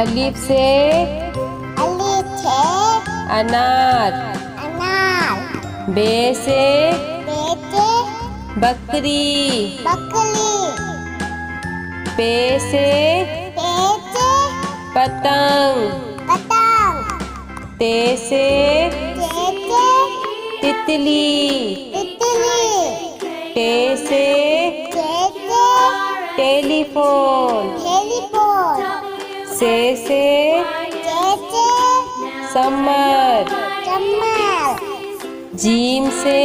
अलिफ से अनार। बे से बकरी। पे से पतंग। ते से तितली। टे से टेलीफोन। से समर। जीम से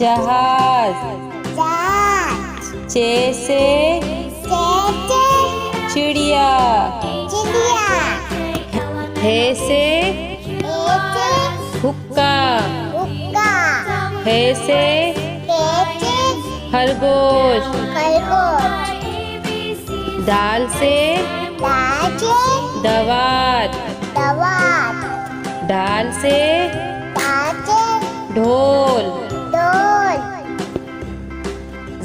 जहाज। चे से चिड़िया। हे से हुक्का। हे से खरगोश। दाल से दवात। दाल से ढोल।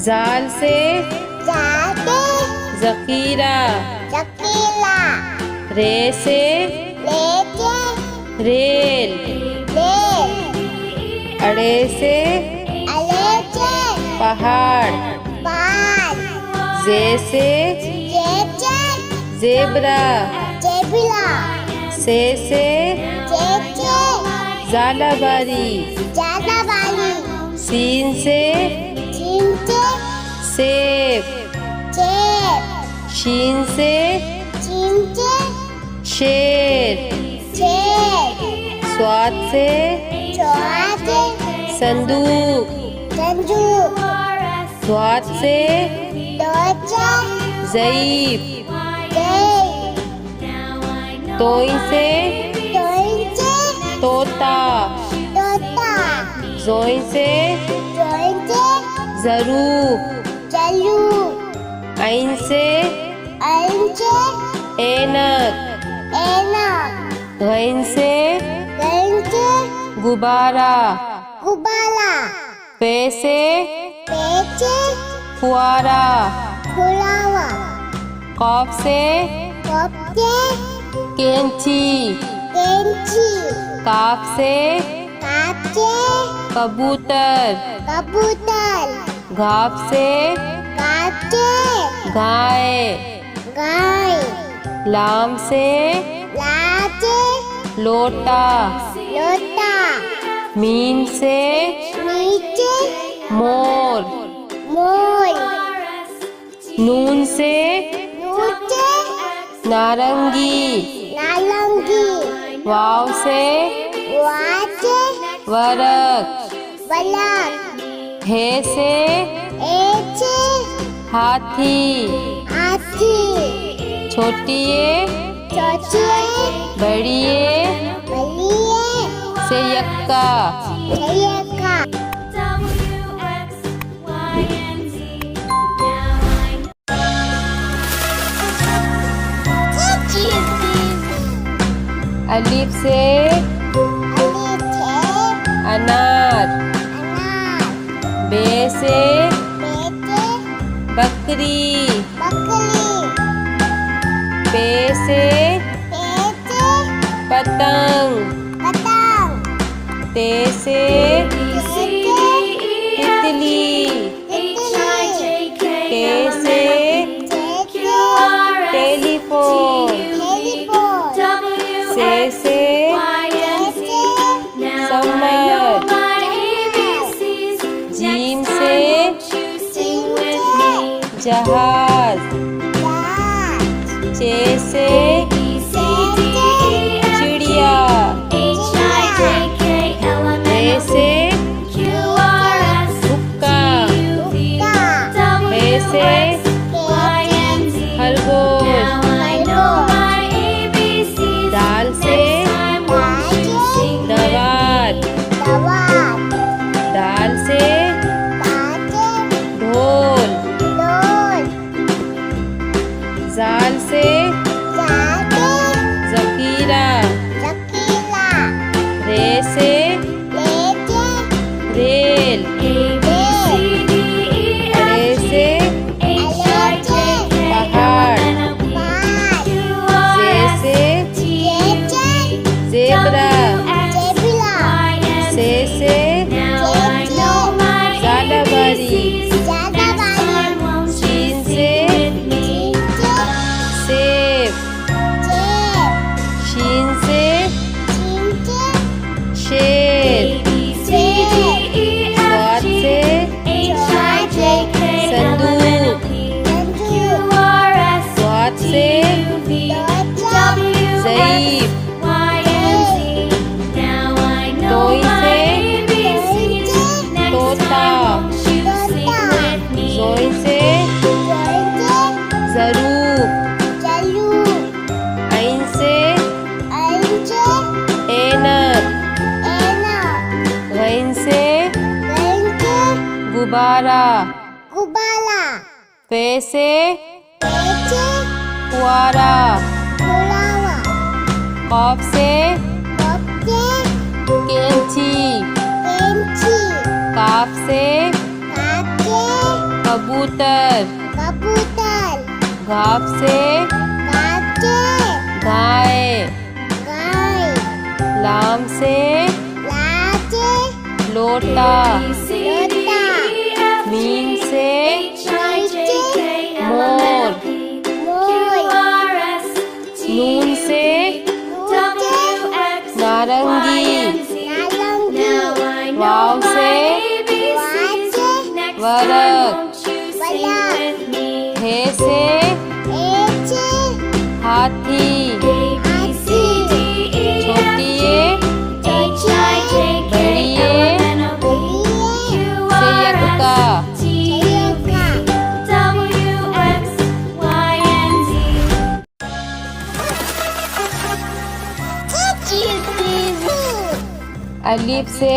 जाल से जखीरा। रे से रेल। अड़े से पहाड़। जे से जेबरा। से ज़ालाबारी। सीन से सेब। शीन से शेर। स्वाद से संदूक। स्वाद से ज़ईफ। तोई से तोता। जोई से ज़रूफ। ऐन से ऐनक। गैन से गुब्बारा। पे से फुआरा। कॉफ से कैंची। काफ से कबूतर। घाप से गाय। लाम से लोटा। मीम से मोर। नून से नारंगी। वाव से वरक। हे से हाथी। छोटिए बड़िए से यक्का। अलिफ से अनार। बे से बकरी। पे से पतंग। ते से तितली। टे से टेलीफोन। से समर। जीम से जहाज। चे से चिड़िया। रे से हुक्का। हे से खरगोश। दाल से दवात। दाल से ढोल। जाल से जखीरा। रे से रेल। अड़े से गुब्बारा गुब्बारा फे से पेचे फुआरा फुलावा कॉफ से कपचे कैंची पेंची काफ से काके कबूतर कबूतर घाफ से काके गाय गाय लाम से लाचे लोटा लोटा मीम से नीचे मोर मोर नून से नारंगी नारंगी वाव से वाचे वरक बलक हे से एचे हाथी हाथी छोटी ये बड़ी ये से यक्का अलिफ से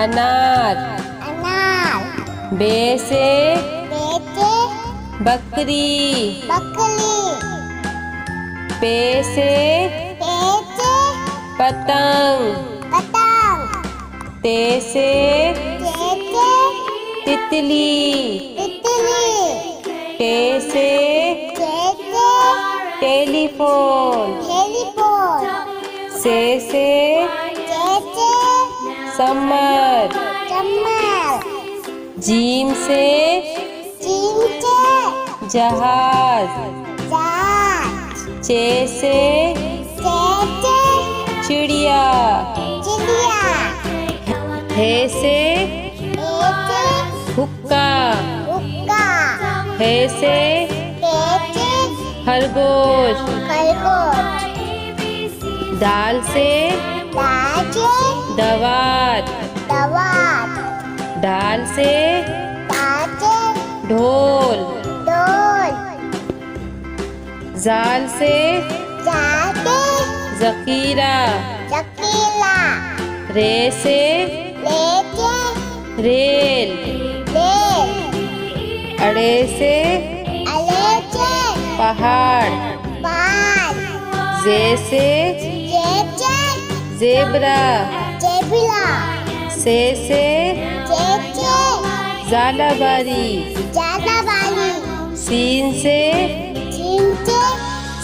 अनार बे से बकरी पे से पतंग ते से तितली टे से टेलीफोन से समर जीम से जहाज चे से चिड़िया हे से हुक्का हे से खरगोश दाल से दवात दाल से ढोल जाल से जकीरा रे से रेल अड़े से पहाड़ जे से जेबरा से जालाबारी सीन से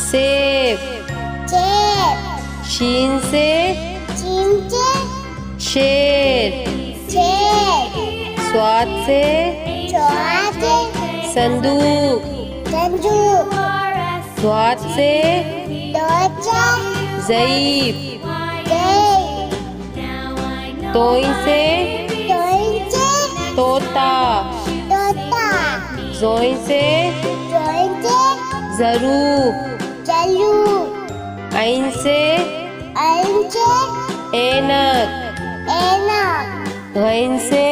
सेब शीन से शेर स्वाद से संदूक स्वाद से ज़ईफ तोइन से तोता जोइन से ज़रूफ ऐन से ऐनक गैन से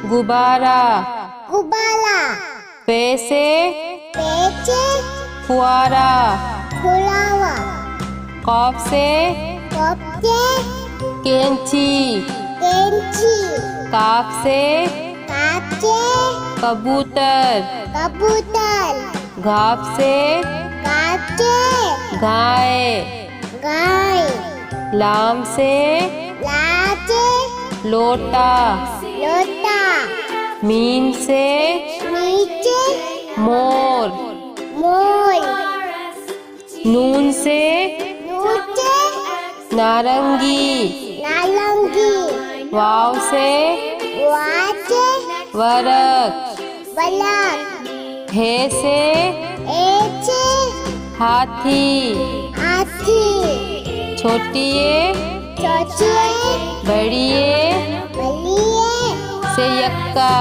गुब्बारा फे से फुआरा कॉफ से कैंची काफ से कबूतर घाफ से गाय लाम से लोटा मीम से मोर नून से नारंगी वाव से वरक हे से हाथी छोटी ये बड़ी ये से यक्का